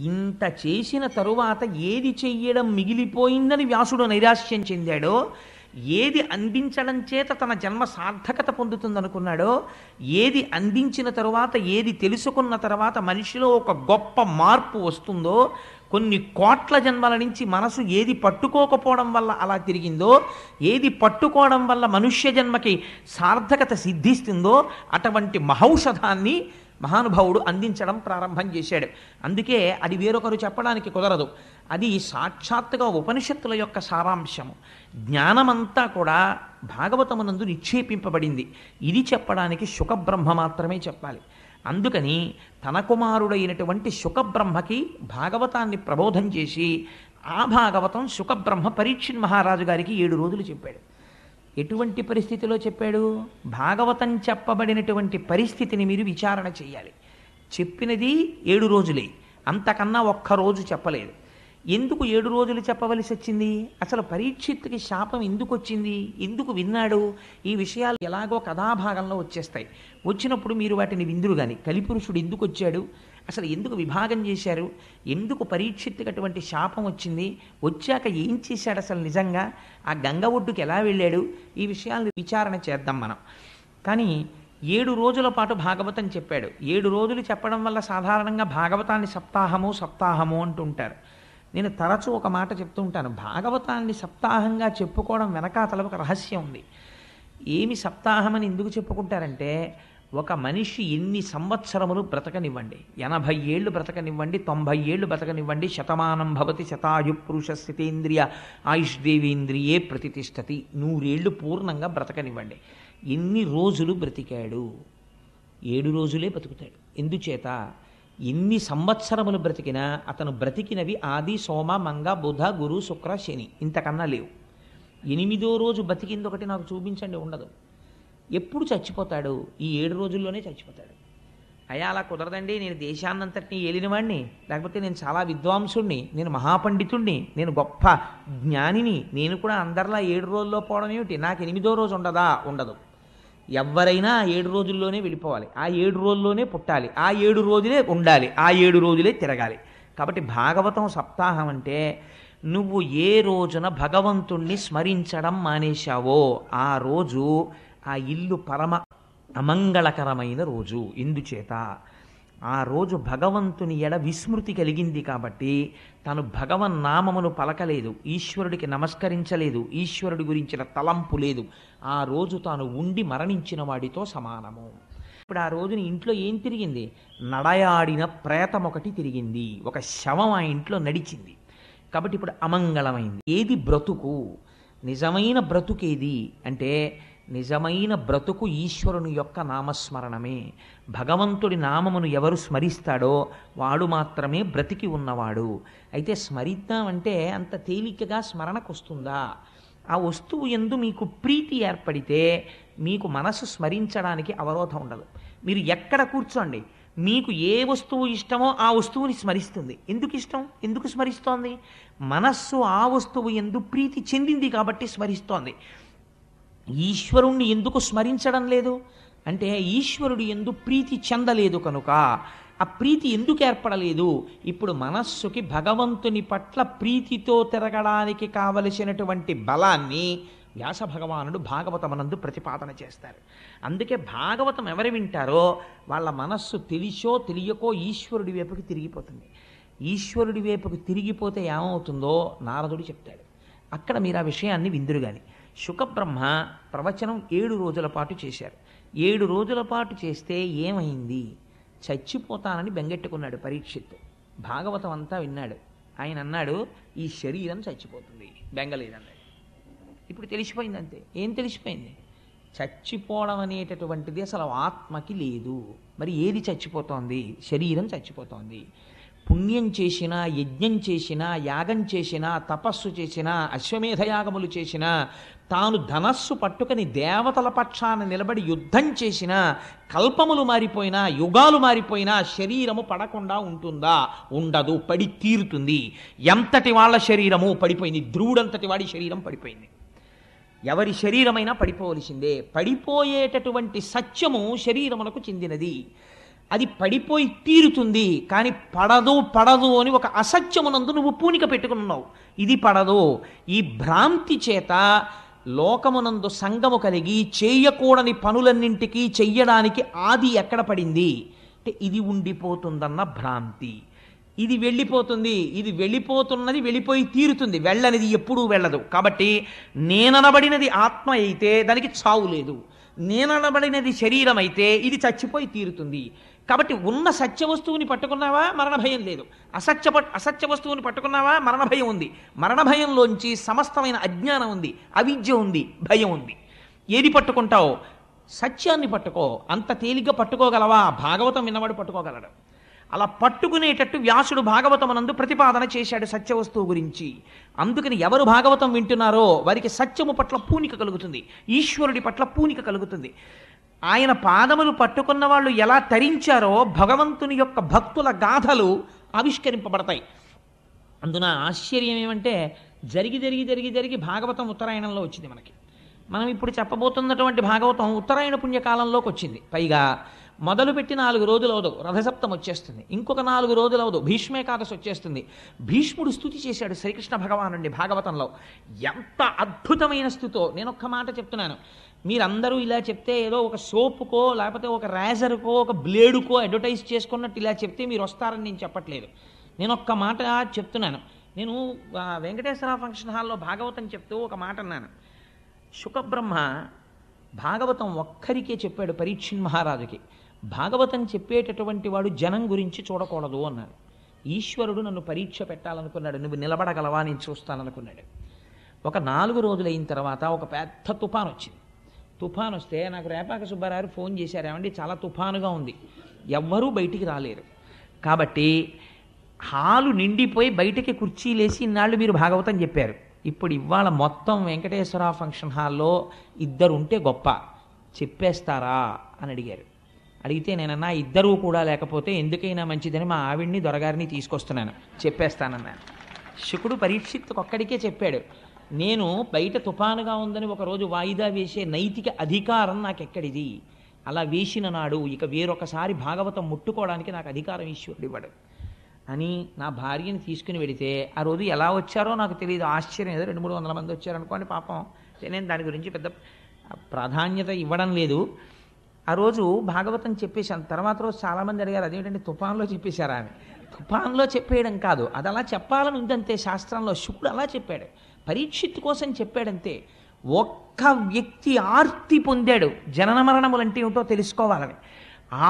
ఇంత చేసిన తరువాత ఏది చెయ్యడం మిగిలిపోయిందని వ్యాసుడు నైరాశ్యం చెందాడో, ఏది అందించడం చేత తన జన్మ సార్థకత పొందుతుందనుకున్నాడో, ఏది అందించిన తరువాత, ఏది తెలుసుకున్న తర్వాత మనిషిలో ఒక గొప్ప మార్పు వస్తుందో, కొన్ని కోట్ల జన్మల నుంచి మనసు ఏది పట్టుకోకపోవడం వల్ల అలా తిరిగిందో, ఏది పట్టుకోవడం వల్ల మనుష్య జన్మకి సార్థకత సిద్ధిస్తుందో, అటువంటి మహౌషధాన్ని మహానుభావుడు అందించడం ప్రారంభం చేశాడు. అందుకే అది వేరొకరు చెప్పడానికి కుదరదు. అది సాక్షాత్తుగా ఉపనిషత్తుల యొక్క సారాంశము. జ్ఞానమంతా కూడా భాగవతమునందు నిక్షేపింపబడింది. ఇది చెప్పడానికి శుకబ్రహ్మ మాత్రమే చెప్పాలి. అందుకని తన కుమారుడైనటువంటి శుకబ్రహ్మకి భాగవతాన్ని ప్రబోధం చేసి, ఆ భాగవతం శుకబ్రహ్మ పరీక్షిత్ మహారాజు గారికి 7 రోజులు చెప్పాడు. ఎటువంటి పరిస్థితిలో చెప్పాడు? భాగవతం చెప్పబడినటువంటి పరిస్థితిని మీరు విచారణ చేయాలి. చెప్పినది 7 రోజులే, అంతకన్నా ఒక్కరోజు చెప్పలేదు. ఎందుకు 7 రోజులు చెప్పవలసి వచ్చింది? అసలు పరీక్షిత్తుకి శాపం ఎందుకు వచ్చింది? ఎందుకు విన్నాడు? ఈ విషయాలు ఎలాగో కథాభాగంలో వచ్చేస్తాయి. వచ్చినప్పుడు మీరు వాటిని విందురు కానీ, కలిపురుషుడు ఎందుకు వచ్చాడు, అసలు ఎందుకు విభాగం చేశారు, ఎందుకు పరీక్షిత్తుకి అటువంటి శాపం వచ్చింది, వచ్చాక ఏం చేశాడు, అసలు నిజంగా ఆ గంగ ఒడ్డుకి ఎలా వెళ్ళాడు, ఈ విషయాలను విచారణ చేద్దాం మనం. కానీ 7 రోజుల పాటు భాగవతం చెప్పాడు. 7 రోజులు చెప్పడం వల్ల సాధారణంగా భాగవతాన్ని సప్తాహము అంటుంటారు. నేను తరచూ ఒక మాట చెప్తూ ఉంటాను, భాగవతాన్ని సప్తాహంగా చెప్పుకోవడం వెనకాతల ఒక రహస్యం ఉంది. ఏమి సప్తాహమని ఎందుకు చెప్పుకుంటారంటే, ఒక మనిషి ఎన్ని సంవత్సరములు బ్రతకనివ్వండి, 80 ఏళ్ళు బ్రతకనివ్వండి, 90 ఏళ్ళు బ్రతకనివ్వండి, శతమానం భవతి శతాయు పురుష స్థితేంద్రియ ఆయుష్దేవేంద్రియే ప్రతిష్టతి, 100 ఏళ్ళు పూర్ణంగా బ్రతకనివ్వండి. ఎన్ని రోజులు బ్రతికాడు? 7 రోజులే బ్రతుకుతాడు. ఎందుచేత? ఎన్ని సంవత్సరములు బ్రతికినా అతను బ్రతికినవి ఆది సోమ మంగ బుధ గురు శుక్ర శని, ఇంతకన్నా లేవు. 8వ రోజు బతికింది ఒకటి నాకు చూపించండి, ఉండదు. ఎప్పుడు చచ్చిపోతాడు? ఈ 7 రోజుల్లోనే చచ్చిపోతాడు. అయ్యా అలా కుదరదండి, నేను దేశాన్నంతటినీ ఏలినవాడిని, లేకపోతే నేను చాలా విద్వాంసుణ్ణి, నేను మహాపండితుణ్ణి, నేను గొప్ప జ్ఞానిని, నేను కూడా అందరిలా 7 రోజుల్లో పోవడం ఏమిటి, నాకు 8వ రోజు ఉండదా? ఉండదు. ఎవరైనా 7 రోజుల్లోనే వెళ్ళిపోవాలి, ఆ 7 రోజుల్లోనే పుట్టాలి, ఆ 7 రోజులే ఉండాలి, ఆ 7 రోజులే తిరగాలి. కాబట్టి భాగవతం సప్తాహం అంటే, నువ్వు ఏ రోజున భగవంతుణ్ణి స్మరించడం మానేశావో ఆ రోజు ఆ ఇల్లు పరమ అమంగళకరమైన రోజు. ఎందుచేత? ఆ రోజు భగవంతుని ఎడ విస్మృతి కలిగింది కాబట్టి తను భగవన్నామమును పలకలేదు, ఈశ్వరుడికి నమస్కరించలేదు, ఈశ్వరుడి గురించిన తలంపు లేదు. ఆ రోజు తాను ఉండి మరణించిన వాడితో సమానము. ఇప్పుడు ఆ రోజుని ఇంట్లో ఏం తిరిగింది? నడయాడిన ప్రేతం ఒకటి తిరిగింది, ఒక శవం ఆ ఇంట్లో నడిచింది. కాబట్టి ఇప్పుడు అమంగళమైంది. ఏది బ్రతుకు? నిజమైన బ్రతుకేది అంటే, నిజమైన బ్రతుకు ఈశ్వరుని యొక్క నామస్మరణమే. భగవంతుడి నామమును ఎవరు స్మరిస్తాడో వాడు మాత్రమే బ్రతికి ఉన్నవాడు. అయితే స్మరిద్దామంటే అంత తేలికగా స్మరణకు వస్తుందా? ఆ వస్తువు యందు మీకు ప్రీతి ఏర్పడితే మీకు మనసు స్మరించడానికి అవరోధం ఉండదు. మీరు ఎక్కడ కూర్చోండి, మీకు ఏ వస్తువు ఇష్టమో ఆ వస్తువుని స్మరిస్తుంది. ఎందుకు ఇష్టం? ఎందుకు స్మరిస్తోంది? మనస్సు ఆ వస్తువు యందు ప్రీతి చెందింది కాబట్టి స్మరిస్తోంది. ఈశ్వరుణ్ణి ఎందుకు స్మరించడం లేదు అంటే, ఈశ్వరుడు యందు ప్రీతి చెందలేదు కనుక. ఆ ప్రీతి ఎందుకు ఏర్పడలేదు? ఇప్పుడు మనస్సుకి భగవంతుని పట్ల ప్రీతితో తిరగడానికి కావలసినటువంటి బలాన్ని వ్యాస భగవానుడు భాగవతమనందు ప్రతిపాదన చేస్తారు. అందుకే భాగవతం ఎవరు వింటారో వాళ్ళ మనస్సు తెలిసో తెలియకో ఈశ్వరుడి వైపుకి తిరిగిపోతుంది. ఈశ్వరుడి వైపుకి తిరిగిపోతే ఏమవుతుందో నారదుడు చెప్తాడు. అక్కడ మీరు ఆ విషయాన్ని విందురు గాని. శుకబ్రహ్మ ప్రవచనం 7 రోజుల పాటు చేశారు. 7 రోజుల పాటు చేస్తే ఏమైంది? చచ్చిపోతానని బెంగెట్టుకున్నాడు పరీక్షిత్తు. భాగవతం అంతా విన్నాడు. ఆయన అన్నాడు, ఈ శరీరం చచ్చిపోతుంది, బెంగలేదన్నాడు. ఇప్పుడు తెలిసిపోయింది అంతే. ఏం తెలిసిపోయింది? చచ్చిపోవడం అనేటటువంటిది అసలు ఆత్మకి లేదు. మరి ఏది చచ్చిపోతోంది? శరీరం చచ్చిపోతోంది. పుణ్యం చేసినా, యజ్ఞం చేసినా, యాగం చేసినా, తపస్సు చేసినా, అశ్వమేధయాగములు చేసినా, తాను ధనస్సు పట్టుకుని దేవతల పక్షాన నిలబడి యుద్ధం చేసినా, కల్పములు మారిపోయినా, యుగాలు మారిపోయినా శరీరము పడకుండా ఉంటుందా? ఉండదు, పడి తీరుతుంది. ఎంతటి వాళ్ళ శరీరము పడిపోయింది, ధ్రువుడంతటి వాడి శరీరం పడిపోయింది. ఎవరి శరీరమైనా పడిపోవలసిందే. పడిపోయేటటువంటి సత్యము శరీరములకు చెందినది. అది పడిపోయి తీరుతుంది. కానీ పడదు పడదు అని ఒక అసత్యమునందు నువ్వు పూనిక పెట్టుకున్నావు. ఇది పడదు. ఈ భ్రాంతి చేత లోకమునందు సంగము కలిగి చేయకూడని పనులన్నింటికీ చెయ్యడానికి ఆది ఎక్కడ పడింది అంటే ఇది ఉండిపోతుందన్న భ్రాంతి. ఇది వెళ్ళిపోతుంది, ఇది వెళ్ళిపోతున్నది వెళ్ళిపోయి తీరుతుంది, వెళ్ళనిది ఎప్పుడూ వెళ్ళదు. కాబట్టి నేననబడినది ఆత్మ అయితే దానికి చావు లేదు, నేననబడినది శరీరం అయితే ఇది చచ్చిపోయి తీరుతుంది. కాబట్టి ఉన్న సత్య వస్తువుని పట్టుకున్నావా మరణ భయం లేదు, అసత్య వస్తువుని పట్టుకున్నావా మరణ భయం ఉంది. మరణ భయంలోంచి సమస్తమైన అజ్ఞానం ఉంది, అవిద్య ఉంది, భయం ఉంది. ఏది పట్టుకుంటావు? సత్యాన్ని పట్టుకో. అంత తేలిగ్గా పట్టుకోగలవా? భాగవతం విన్నవాడు పట్టుకోగలడు. అలా పట్టుకునేటట్టు వ్యాసుడు భాగవతమునందు ప్రతిపాదన చేశాడు సత్య వస్తువు గురించి. అందుకని ఎవరు భాగవతం వింటున్నారో వారికి సత్యము పట్ల పూనిక కలుగుతుంది, ఈశ్వరుడి పట్ల పూనిక కలుగుతుంది. ఆయన పాదములు పట్టుకున్న వాళ్ళు ఎలా తరించారో భగవంతుని యొక్క భక్తుల గాథలు ఆవిష్కరింపబడతాయి. అందున ఆశ్చర్యం ఏమంటే జరిగి జరిగి జరిగి జరిగి భాగవతం ఉత్తరాయణంలో వచ్చింది మనకి. మనం ఇప్పుడు చెప్పబోతున్నటువంటి భాగవతం ఉత్తరాయణ పుణ్యకాలంలోకి వచ్చింది. పైగా మొదలుపెట్టి 4 రోజులు అవదు రథసప్తం వచ్చేస్తుంది, ఇంకొక 4 రోజులు అవదు భీష్మేకాదశి వచ్చేస్తుంది. భీష్ముడు స్తుతి చేశాడు శ్రీకృష్ణ భగవానుడిని భాగవతంలో. ఎంత అద్భుతమైన స్థుతో! నేను ఒక్క మాట చెప్తున్నాను, మీరందరూ ఇలా చెప్తే ఏదో ఒక సోపుకో లేకపోతే ఒక రేజర్కో ఒక బ్లేడుకో అడ్వర్టైజ్ చేసుకున్నట్టు ఇలా చెప్తే మీరు వస్తారని నేను చెప్పట్లేదు. నేను ఒక్క మాట చెప్తున్నాను. నేను వెంకటేశ్వర ఫంక్షన్ హాల్లో భాగవతం చెప్తూ ఒక మాట అన్నాను. శుకబ్రహ్మ భాగవతం ఒక్కరికే చెప్పాడు, పరీక్షిన్ మహారాజుకి. భాగవతం చెప్పేటటువంటి వాడు జనం గురించి చూడకూడదు అన్నాడు. ఈశ్వరుడు నన్ను పరీక్ష పెట్టాలనుకున్నాడు, నువ్వు నిలబడగలవా నేను చూస్తాననుకున్నాడు. ఒక 4 రోజులు అయిన తర్వాత ఒక పెద్ద తుఫాన్ వచ్చింది. తుఫాన్ వస్తే నాకు రేపాక సుబ్బారావు ఫోన్ చేశారు, ఏమండి చాలా తుఫానుగా ఉంది, ఎవ్వరూ బయటికి రాలేరు. కాబట్టి హాలు నిండిపోయి బయటికి కుర్చీలేసి ఇన్నాళ్ళు మీరు భాగవతం చెప్పారు, ఇప్పుడు ఇవాళ మొత్తం వెంకటేశ్వర ఫంక్షన్ హాల్లో 2 ఉంటే గొప్ప, చెప్పేస్తారా అని అడిగారు. అడిగితే నేనన్నా 2 కూడా లేకపోతే ఎందుకైనా మంచిదని మా ఆవిడ్ని దొరగారిని తీసుకొస్తున్నాను, చెప్పేస్తానన్నాను. శుకుడు పరీక్షిత్తుకు ఒక్కడికే చెప్పాడు, నేను బయట తుఫానుగా ఉందని ఒకరోజు వాయిదా వేసే నైతిక అధికారం నాకెక్కడిది? అలా వేసిన నాడు ఇక వేరొకసారి భాగవతం ముట్టుకోవడానికి నాకు అధికారం ఈశ్వరుడు ఇవ్వడు అని నా భార్యని తీసుకుని వెడితే ఆ రోజు ఎలా వచ్చారో నాకు తెలియదు. ఆశ్చర్యం, ఏదో 200-300 మంది వచ్చారనుకోండి పాపం. నేను దాని గురించి పెద్ద ప్రాధాన్యత ఇవ్వడం లేదు. ఆ రోజు భాగవతం చెప్పేశాను. తర్వాత రోజు చాలామంది అడిగారు, అదేంటంటే తుఫాన్లో చెప్పేశారా అని. తుఫాన్లో చెప్పేయడం కాదు, అది అలా చెప్పాలని ఉందంతే శాస్త్రంలో. శుకుడు అలా చెప్పాడు, పరీక్షిత్ కోసం చెప్పాడంతే. ఒక్క వ్యక్తి ఆర్తి పొందాడు, జనన మరణములంటే ఏమిటో తెలుసుకోవాలని.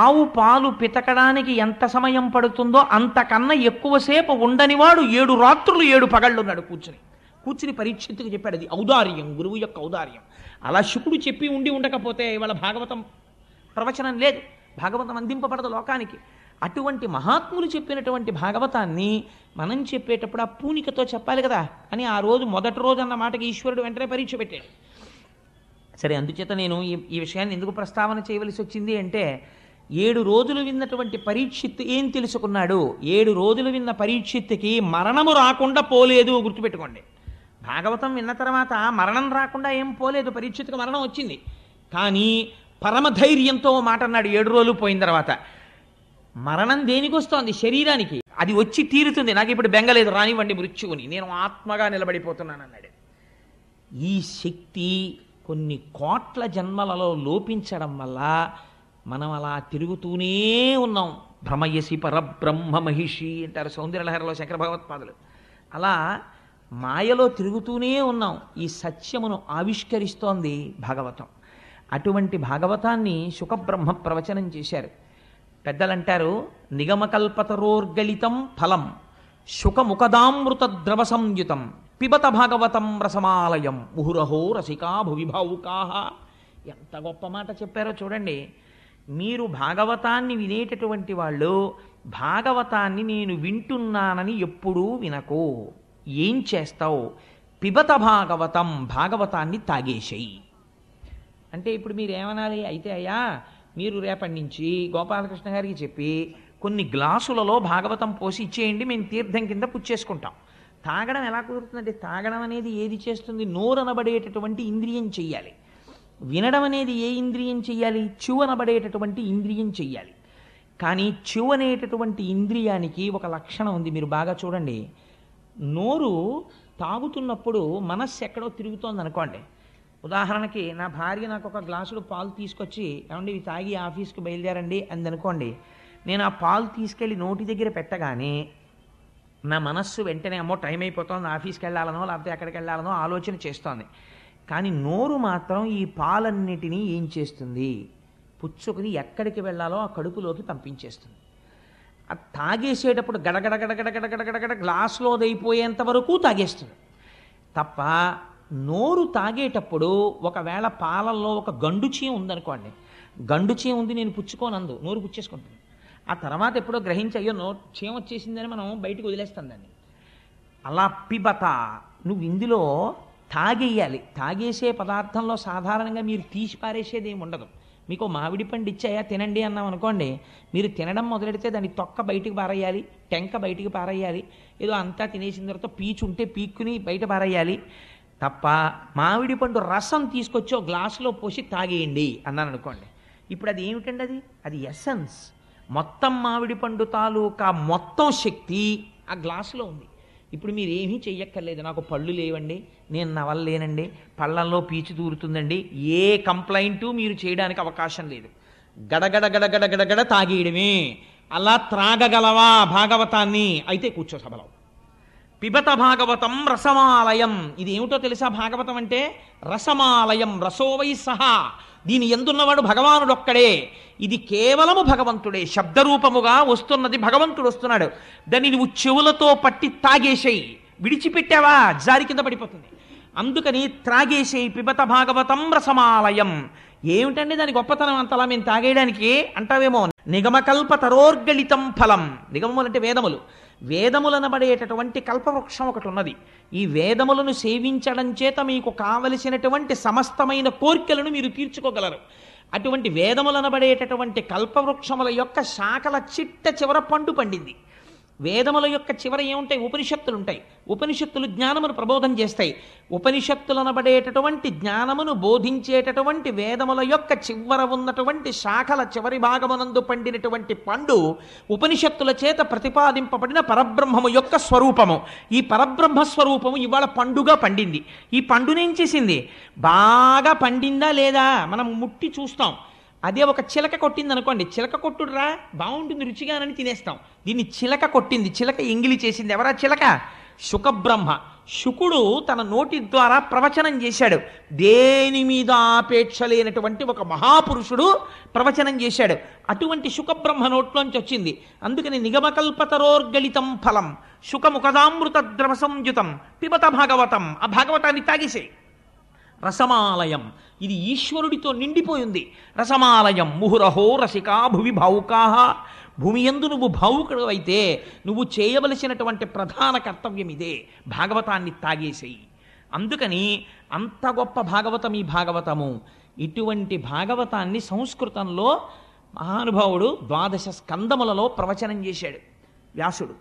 ఆవు పాలు పితకడానికి ఎంత సమయం పడుతుందో అంతకన్నా ఎక్కువసేపు ఉండనివాడు 7 రాత్రులు 7 పగళ్ళున్నాడు కూర్చుని పరీక్షిత్తుకు చెప్పాడు. అది ఔదార్యం, గురువు యొక్క ఔదార్యం. అలా శుకుడు చెప్పి ఉండకపోతే ఇవాళ భాగవతం ప్రవచనం లేదు, భాగవతం అందింపబడదు లోకానికి. అటువంటి మహాత్ములు చెప్పినటువంటి భాగవతాన్ని మనం చెప్పేటప్పుడు ఆ పూనికతో చెప్పాలి కదా అని ఆ రోజు మొదటి రోజు అన్న మాటకి ఈశ్వరుడు వెంటనే పరీక్ష పెట్టాడు. సరే, అందుచేత నేను ఈ విషయాన్ని ఎందుకు ప్రస్తావన చేయవలసి వచ్చింది అంటే 7 రోజులు విన్నటువంటి పరీక్షిత్తు ఏం తెలుసుకున్నాడు? 7 రోజులు విన్న పరీక్షిత్తుకి మరణము రాకుండా పోలేదు, గుర్తుపెట్టుకోండి. భాగవతం విన్న తర్వాత మరణం రాకుండా ఏం పోలేదు, పరీక్షిత్తుకు మరణం వచ్చింది. కానీ పరమధైర్యంతో మాట అన్నాడు 7 రోజులు పోయిన తర్వాత, మరణం దేనికి వస్తోంది? శరీరానికి. అది వచ్చి తీరుతుంది, నాకు ఇప్పుడు బెంగలేదు, రానివ్వండి మృత్యువుని, నేను ఆత్మగా నిలబడిపోతున్నాను అన్నాడు. ఈ శక్తి కొన్ని కోట్ల జన్మలలో లోపించడం వల్ల మనం అలా తిరుగుతూనే ఉన్నాం. భ్రమయసి పరబ్రహ్మ మహిషి అంటారు సౌందర్యలహరిలో శంకర భగవత్పాదులు. అలా మాయలో తిరుగుతూనే ఉన్నాం. ఈ సత్యమును ఆవిష్కరిస్తోంది భాగవతం. అటువంటి భాగవతాన్ని శుకబ్రహ్మ ప్రవచనం చేశారు. పెద్దలంటారు, నిగమకల్పతరోర్గలితం ఫలం శుకముఖదామృత ద్రవ సంయుతం పిబత భాగవతం రసమాలయం ముహురహో రసికా భువిభావుకాహ. ఎంత గొప్ప మాట చెప్పారో చూడండి. మీరు భాగవతాన్ని వినేటటువంటి వాళ్ళు భాగవతాన్ని నేను వింటున్నానని ఎప్పుడూ వినకు. ఏం చేస్తావు? పిబత భాగవతం, భాగవతాన్ని తాగేసేయి. అంటే ఇప్పుడు మీరు ఏమనాలి? అయితే అయ్యా మీరు రేపటి నుంచి గోపాలకృష్ణ గారికి చెప్పి కొన్ని గ్లాసులలో భాగవతం పోసి ఇచ్చేయండి, మేము తీర్థం కింద పుచ్చేసుకుంటాం. తాగడం ఎలా కుదురుతుందంటే, తాగడం అనేది ఏది చేస్తుంది? నోరనబడేటటువంటి ఇంద్రియం చెయ్యాలి. వినడం అనేది ఏ ఇంద్రియం చెయ్యాలి? చెవునబడేటటువంటి ఇంద్రియం చెయ్యాలి. కానీ చెవు అనేటటువంటి ఇంద్రియానికి ఒక లక్షణం ఉంది, మీరు బాగా చూడండి. నోరు తాగుతున్నప్పుడు మనస్సు ఎక్కడో తిరుగుతోంది అనుకోండి. ఉదాహరణకి నా భార్య నాకు ఒక గ్లాసుడు పాలు తీసుకొచ్చి, ఏమండి ఇవి తాగి ఆఫీస్కి బయలుదేరండి అంది అనుకోండి. నేను ఆ పాలు తీసుకెళ్ళి నోటి దగ్గర పెట్టగానే నా మనస్సు వెంటనే అమ్మో టైం అయిపోతుంది, ఆఫీస్కి వెళ్ళాలనో లేకపోతే ఎక్కడికి వెళ్ళాలనో ఆలోచన చేస్తోంది. కానీ నోరు మాత్రం ఈ పాలన్నిటినీ ఏం చేస్తుంది, పుచ్చుకుని ఎక్కడికి వెళ్ళాలో ఆ కడుపులోకి పంపించేస్తుంది. అది తాగేసేటప్పుడు గడగడ గ్లాసులో అయిపోయేంత వరకు తాగేస్తుంది తప్ప, నోరు తాగేటప్పుడు ఒకవేళ పాలల్లో ఒక గండు చీమ ఉందనుకోండి, గండు చీమ ఉంది నేను పుచ్చుకోనందు, నోరు పుచ్చేసుకుంటుంది. ఆ తర్వాత ఎప్పుడో గ్రహించి అయ్యో చీమ వచ్చేసిందని మనం బయటకు వదిలేస్తాం దాన్ని. అలా పిబత, నువ్వు ఇందులో తాగేయాలి. తాగేసే పదార్థంలో సాధారణంగా మీరు తీసి పారేసేది ఏమి ఉండదు. మీకు మామిడి పండు ఇచ్చాయా తినండి అన్నాం అనుకోండి, మీరు తినడం మొదలెడితే దాన్ని తొక్క బయటికి పారేయాలి, టెంక బయటికి పారేయాలి, ఏదో అంతా తినేసిన తర్వాత పీచు ఉంటే పీక్కుని బయట పారేయాలి తప్ప, మామిడి పండు రసం తీసుకొచ్చి ఒక గ్లాసులో పోసి తాగేయండి అన్నాను అనుకోండి. ఇప్పుడు అది ఏమిటండి, అది ఎసెన్స్. మొత్తం మామిడి పండు తాలూకా మొత్తం శక్తి ఆ గ్లాసులో ఉంది. ఇప్పుడు మీరు ఏమీ చెయ్యక్కర్లేదు, నాకు పళ్ళు లేవండి, నేను నవలలేనండి, పళ్ళల్లో పీచు దూరుతుందండి, ఏ కంప్లైంటు మీరు చేయడానికి అవకాశం లేదు. గడగడ తాగేయడమే. అలా త్రాగగలవా భాగవతాన్ని? అయితే కూర్చో సభలో. పిబత భాగవతం రసమాలయం. ఇది ఏమిటో తెలుసా భాగవతం అంటే? రసమాలయం, రసోవై సహా. దీని ఎందున్నవాడు భగవానుడొక్కడే. ఇది కేవలము భగవంతుడే, శబ్దరూపముగా వస్తున్నది భగవంతుడు వస్తున్నాడు. దాన్ని నువ్వు చెవులతో పట్టి తాగేసేయి, విడిచిపెట్టావా జారి కింద పడిపోతుంది. అందుకని త్రాగేసేయి. పిబత భాగవతం రసమాలయం. ఏమిటండి దాని గొప్పతనం అంతలా మేము తాగేయడానికి అంటావేమో. నిగమకల్ప తరోర్గళితం ఫలం. నిగమములు అంటే వేదములు. వేదములనబడేటటువంటి కల్పవృక్షం ఒకటి ఉన్నది. ఈ వేదములను సేవించడం చేత మీకు కావలసినటువంటి సమస్తమైన కోర్కెలను మీరు తీర్చుకోగలరు. అటువంటి వేదములనబడేటటువంటి కల్పవృక్షముల యొక్క శాఖల చిట్ట చివర పండు పండింది. వేదముల యొక్క చివర ఏముంటాయి? ఉపనిషత్తులు ఉంటాయి. ఉపనిషత్తులు జ్ఞానమును ప్రబోధం చేస్తాయి. ఉపనిషత్తులనబడేటటువంటి జ్ఞానమును బోధించేటటువంటి వేదముల యొక్క చివర ఉన్నటువంటి శాఖల చివరి భాగమునందు పండినటువంటి పండు ఉపనిషత్తుల చేత ప్రతిపాదింపబడిన పరబ్రహ్మము యొక్క స్వరూపము. ఈ పరబ్రహ్మ స్వరూపము ఇవాళ పండుగా పండింది. ఈ పండునేం చేసింది? బాగా పండిందా లేదా మనం ముట్టి చూస్తాం. అదే ఒక చిలక కొట్టింది అనుకోండి, చిలక కొట్టుడురా బాగుంటుంది రుచిగానని తినేస్తాం. దీన్ని చిలక కొట్టింది, చిలక ఎంగిలి చేసింది. ఎవరా చిలక? శుకబ్రహ్మ. శుకుడు తన నోటి ద్వారా ప్రవచనం చేశాడు. దేని మీద ఆపేక్ష లేనటువంటి ఒక మహాపురుషుడు ప్రవచనం చేశాడు. అటువంటి శుకబ్రహ్మ నోట్లోంచి వచ్చింది. అందుకని నిగమకల్పతరోర్గళితం ఫలం శుకముఖదామృత ద్రవ సంయుతం పిబత భాగవతం. ఆ భాగవతాన్ని తాగేసేయి. రసమాలయం, ఇది ఈశ్వరుడితో నిండిపోయింది. రసమాలయం ముహురహో రసికా భువి భావుకాహ. భూమి యందు నువ్వు భావుకుడు అయితే నువ్వు చేయవలసినటువంటి ప్రధాన కర్తవ్యం ఇదే, భాగవతాన్ని తాగేసేయి. అందుకని అంత గొప్ప భాగవతం ఈ భాగవతము. ఇటువంటి భాగవతాన్ని సంస్కృతంలో మహానుభావుడు 12 స్కందములలో ప్రవచనం చేశాడు వ్యాసుడు.